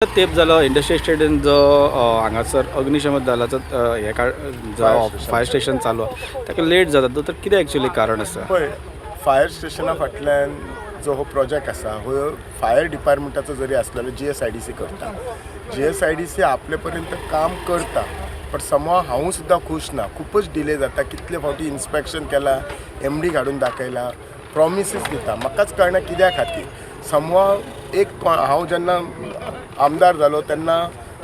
तेप जालो इंडस्ट्रियल स्टेटीन जो हांगासर अग्निशमन दलाचो हे जो फायर स्टेशन चालू ताका लेट जाता तर कितें एक्चुअली कारण आसा? पळय, फायर स्टेशना फाटल्यान जो हो प्रोजेक्ट आसा हो फायर डिपार्टमेंटाचो जरी आसलेलो GSIDC करता. GSIDC आपले पर्यंत काम करता, बट समहाव हांव सुद्दां खुश ना. खूपच डिले जाता. कितले फावटी इन्स्पेक्शन केला, MD काडून दाखयला, प्रॉमिसीस दिता. म्हाकाच कळना कित्या खातीर. समहाव हांव जेन्ना आमदार जालो तेन्ना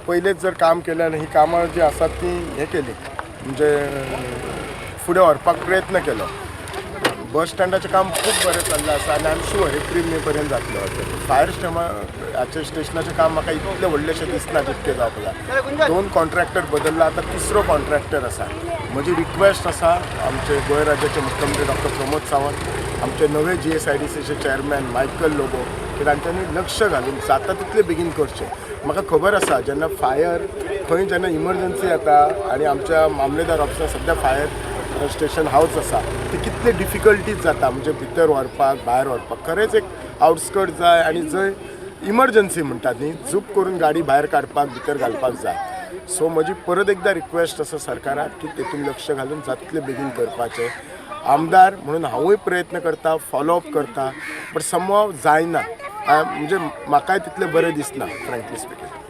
पयलेच जर काम केलें आनी ही कामां जी आसात ती हे केली म्हणजे फुडें व्हरपाक प्रयत्न केलो. बस स्टँडाचें काम खूब बरें चल्लें आसा आनी आय एम शुअर एप्रील मे पर्यंत जातलो. फायर स्टेशनाचें काम म्हाका इतलें व्हडलेंशें दिसना जितकें जावपाक जाय. 2 कॉन्ट्रॅक्टर बदलला, आतां 3रो कॉन्ट्रॅक्टर आसा. म्हजी रिक्वेस्ट आसा आमचे गोंय राज्याचे मुख्यमंत्री डॉक्टर प्रमोद सावंत, आमचे नवे GSIDCचे चेअरमॅन मायकल लोबो की तांच्यांनी लक्ष घालून जाता तितले बेगीन करचें. म्हाका खबर आसा जेन्ना फायर खंय जेन्ना इमर्जन्सी येता आनी आमच्या मामलेदार ऑफिसांत सद्या फायर स्टेशन हावस आसा ती कितले डिफिकल्टीज जाता म्हणजे भितर व्हरपाक भायर व्हरपाक. खरेंच एक आउटस्कर्ट जाय आनी जंय इमर्जन्सी म्हणटात न्ही झूप करून गाडी भायर काडपाक भितर घालपाक जाय. सो म्हजी परत एकदा रिक्वेस्ट आसा सरकाराक की तेतून लक्ष घालून जातले बेगीन करपाचें. आमदार म्हणून हांवूय प्रयत्न करता, फॉलोअप करता, बट समहाव जायना. म्हणजे म्हाकाय तितलें बरें दिसना फ्रँकली स्पिकींग.